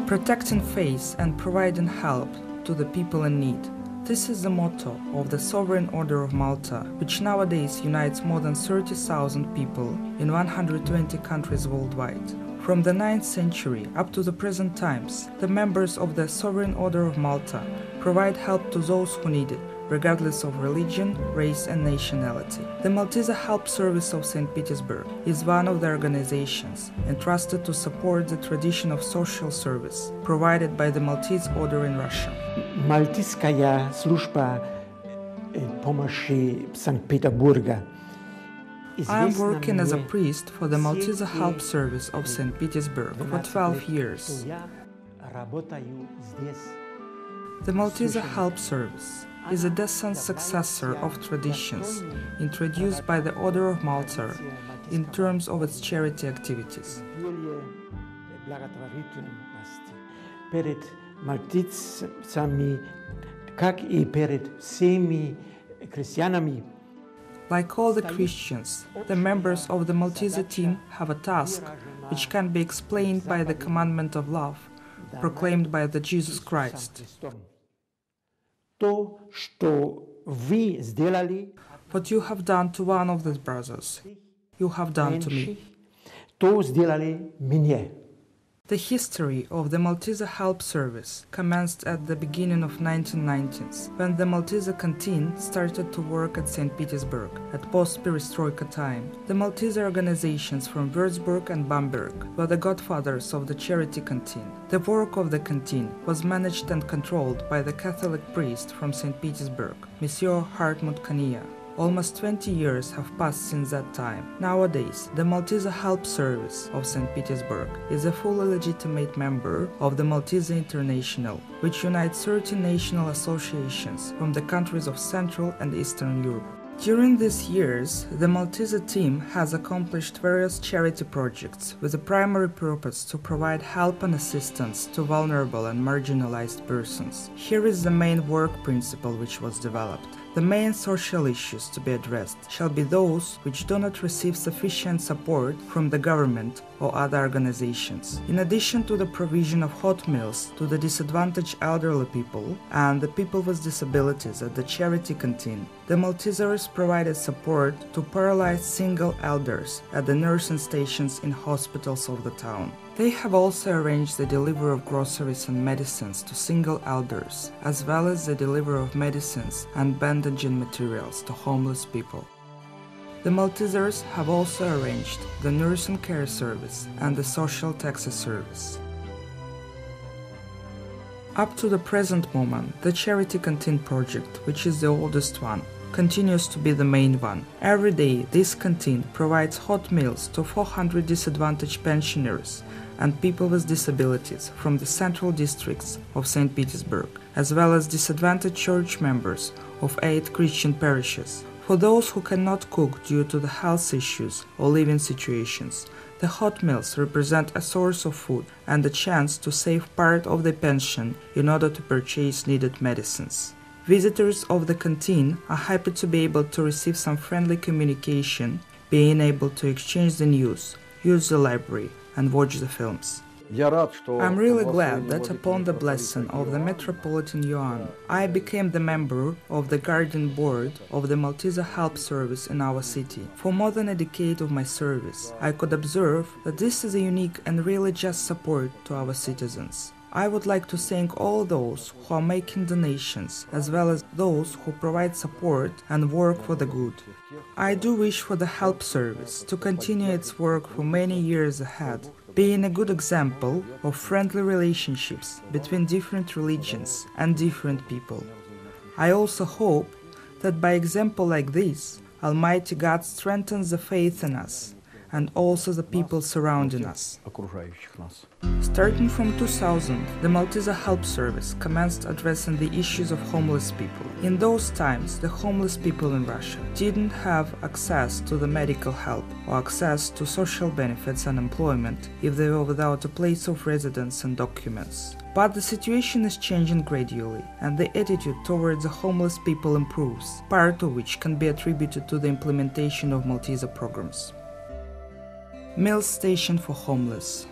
Protecting faith and providing help to the people in need. This is the motto of the Sovereign Order of Malta, which nowadays unites more than 30,000 people in 120 countries worldwide. From the 9th century up to the present times, the members of the Sovereign Order of Malta provide help to those who need it, regardless of religion, race and nationality. The Malteser Help Service of St. Petersburg is one of the organizations entrusted to support the tradition of social service provided by the Maltese Order in Russia. Мальтийская служба помощи Санкт-Петербурга. I am working as a priest for the Malteser Help Service of St. Petersburg for 12 years. The Malteser Help Service is a distant successor of traditions introduced by the Order of Malta in terms of its charity activities. Перед мальтийцами, как и перед всеми христианами. Like all the Christians, the members of the Malteser team have a task which can be explained by the commandment of love, proclaimed by the Jesus Christ. What you have done to one of these brothers, you have done to me. The history of the Malteser Help Service commenced at the beginning of 1990s, when the Malteser canteen started to work at St. Petersburg at post-perestroika time. The Malteser organizations from Würzburg and Bamberg were the godfathers of the charity canteen. The work of the canteen was managed and controlled by the Catholic priest from St. Petersburg, Monsieur Hartmut Kania. Almost 20 years have passed since that time. Nowadays, the Malteser Help Service of St. Petersburg is a fully legitimate member of the Malteser International, which unites 30 national associations from the countries of Central and Eastern Europe. During these years, the Malteser team has accomplished various charity projects with the primary purpose to provide help and assistance to vulnerable and marginalized persons. Here is the main work principle which was developed. The main social issues to be addressed shall be those which do not receive sufficient support from the government or other organizations. In addition to the provision of hot meals to the disadvantaged elderly people and the people with disabilities at the charity canteen, the Maltesers provided support to paralyzed single elders at the nursing stations in hospitals of the town. They have also arranged the delivery of groceries and medicines to single elders, as well as the delivery of medicines and bandaging materials to homeless people. The Maltesers have also arranged the nursing care service and the social taxi service. Up to the present moment, the Charity Canteen project, which is the oldest one, continues to be the main one. Every day, this canteen provides hot meals to 400 disadvantaged pensioners and people with disabilities from the central districts of St. Petersburg, as well as disadvantaged church members of 8 Christian parishes. For those who cannot cook due to the health issues or living situations, the hot meals represent a source of food and a chance to save part of the pension in order to purchase needed medicines. Visitors of the canteen are happy to be able to receive some friendly communication, being able to exchange the news, use the library, and watch the films. I'm really glad that upon the blessing of the Metropolitan Yuan, I became the member of the Guardian Board of the Malteser Help Service in our city. For more than a decade of my service, I could observe that this is a unique and really just support to our citizens. I would like to thank all those who are making donations, as well as those who provide support and work for the good. I do wish for the help service to continue its work for many years ahead, being a good example of friendly relationships between different religions and different people. I also hope that by example like this, Almighty God strengthens the faith in us and also the people surrounding us. Starting from 2000, the Malteser Help Service commenced addressing the issues of homeless people. In those times, the homeless people in Russia didn't have access to the medical help or access to social benefits and employment if they were without a place of residence and documents. But the situation is changing gradually, and the attitude towards the homeless people improves, part of which can be attributed to the implementation of Malteser programs. Meal station for homeless.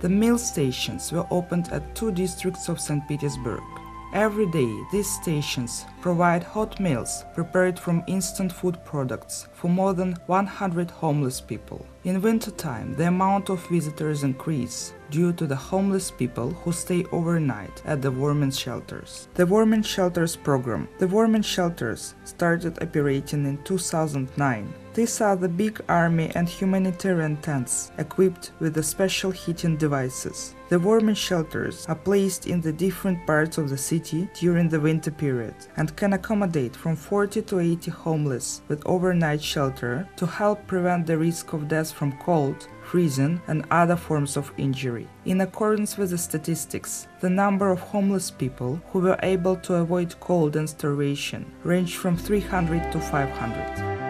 The meal stations were opened at 2 districts of St. Petersburg. Every day, these stations provide hot meals prepared from instant food products for more than 100 homeless people. In wintertime, the amount of visitors increase due to the homeless people who stay overnight at the warming shelters. The warming shelters program. The warming shelters started operating in 2009. These are the big army and humanitarian tents equipped with the special heating devices. The warming shelters are placed in the different parts of the city during the winter period and can accommodate from 40 to 80 homeless with overnight shelter to help prevent the risk of death from cold, freezing and other forms of injury. In accordance with the statistics, the number of homeless people who were able to avoid cold and starvation ranged from 300 to 500.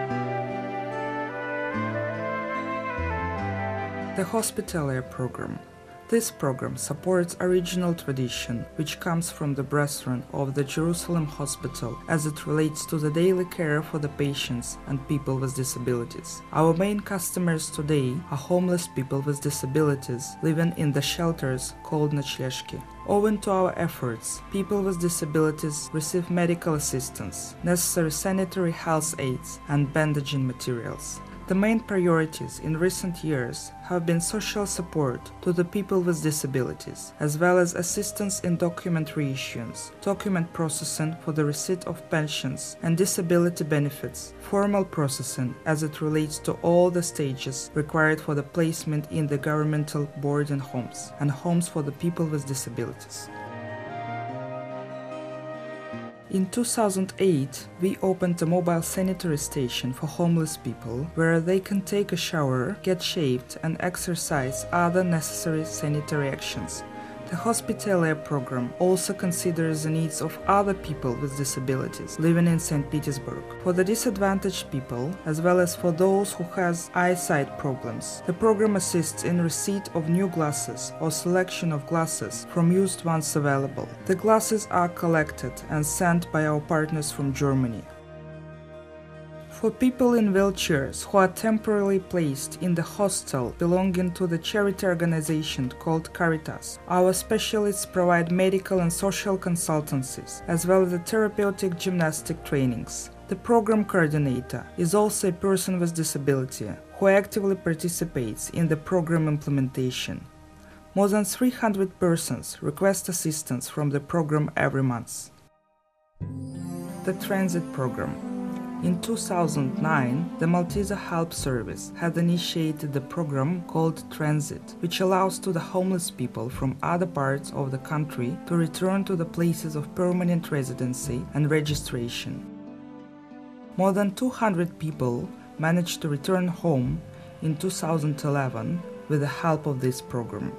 The Hospitalier Program. This program supports original tradition which comes from the brethren of the Jerusalem Hospital as it relates to the daily care for the patients and people with disabilities. Our main customers today are homeless people with disabilities living in the shelters called ночлежки. Owing to our efforts, people with disabilities receive medical assistance, necessary sanitary health aids and bandaging materials. The main priorities in recent years have been social support to the people with disabilities, as well as assistance in document reissuance, document processing for the receipt of pensions and disability benefits, formal processing as it relates to all the stages required for the placement in the governmental boarding homes and homes for the people with disabilities. In 2008, we opened a mobile sanitary station for homeless people where they can take a shower, get shaved and exercise other necessary sanitary actions. The Hospitalier program also considers the needs of other people with disabilities living in St. Petersburg. For the disadvantaged people, as well as for those who has eyesight problems, the program assists in receipt of new glasses or selection of glasses from used ones available. The glasses are collected and sent by our partners from Germany. For people in wheelchairs who are temporarily placed in the hostel belonging to the charity organization called Caritas, our specialists provide medical and social consultancies, as well as the therapeutic gymnastic trainings. The program coordinator is also a person with disability who actively participates in the program implementation. More than 300 persons request assistance from the program every month. The Transit Program. In 2009, the Malteser Help Service had initiated the program called Transit, which allows to the homeless people from other parts of the country to return to the places of permanent residency and registration. More than 200 people managed to return home in 2011 with the help of this program.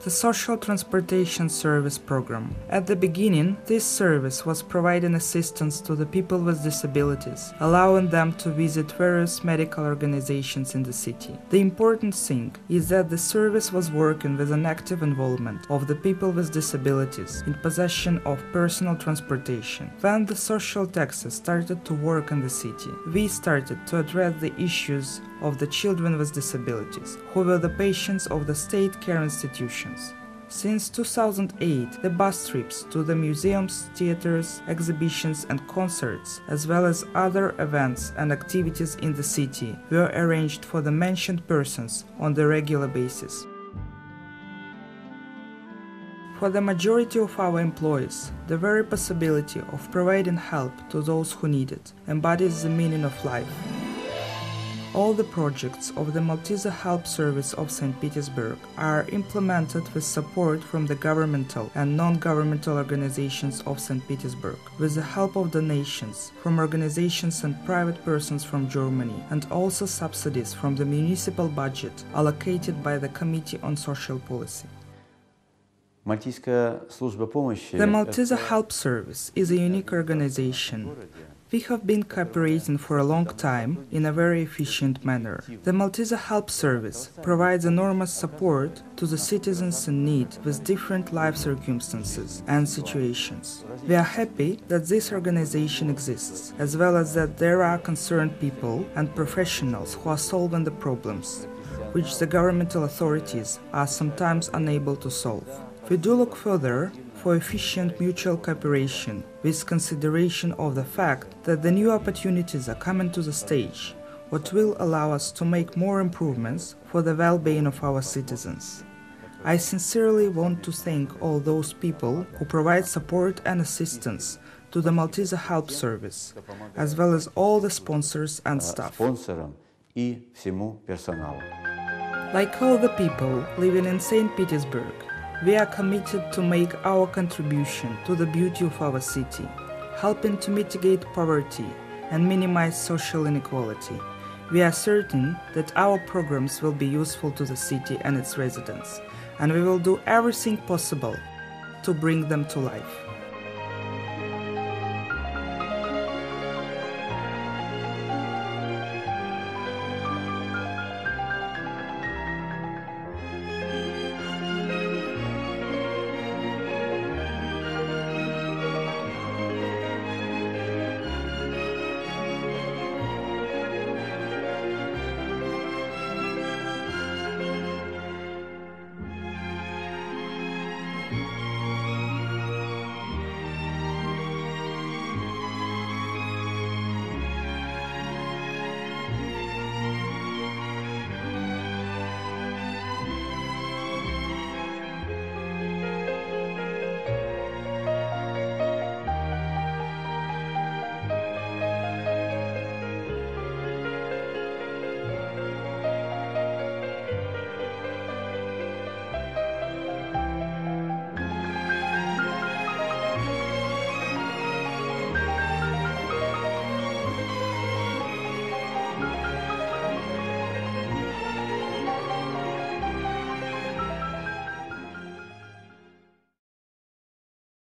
The Social Transportation Service Program. At the beginning, this service was providing assistance to the people with disabilities, allowing them to visit various medical organizations in the city. The important thing is that the service was working with an active involvement of the people with disabilities in possession of personal transportation. When the social taxes started to work in the city, we started to address the issues of the children with disabilities, who were the patients of the state care institutions. Since 2008, the bus trips to the museums, theaters, exhibitions and concerts, as well as other events and activities in the city, were arranged for the mentioned persons on the regular basis. For the majority of our employees, the very possibility of providing help to those who need it embodies the meaning of life. All the projects of the Malteser Help Service of St. Petersburg are implemented with support from the governmental and non-governmental organizations of St. Petersburg, with the help of donations from organizations and private persons from Germany, and also subsidies from the municipal budget allocated by the Committee on Social Policy. The Malteser Help Service is a unique organization. We have been cooperating for a long time in a very efficient manner. The Malteser Help Service provides enormous support to the citizens in need with different life circumstances and situations. We are happy that this organization exists, as well as that there are concerned people and professionals who are solving the problems, which the governmental authorities are sometimes unable to solve. We do look further for efficient mutual cooperation with consideration of the fact that the new opportunities are coming to the stage, what will allow us to make more improvements for the well-being of our citizens. I sincerely want to thank all those people who provide support and assistance to the Malteser Help Service, as well as all the sponsors and staff. Like all the people living in St. Petersburg, we are committed to make our contribution to the beauty of our city, helping to mitigate poverty and minimize social inequality. We are certain that our programs will be useful to the city and its residents, and we will do everything possible to bring them to life.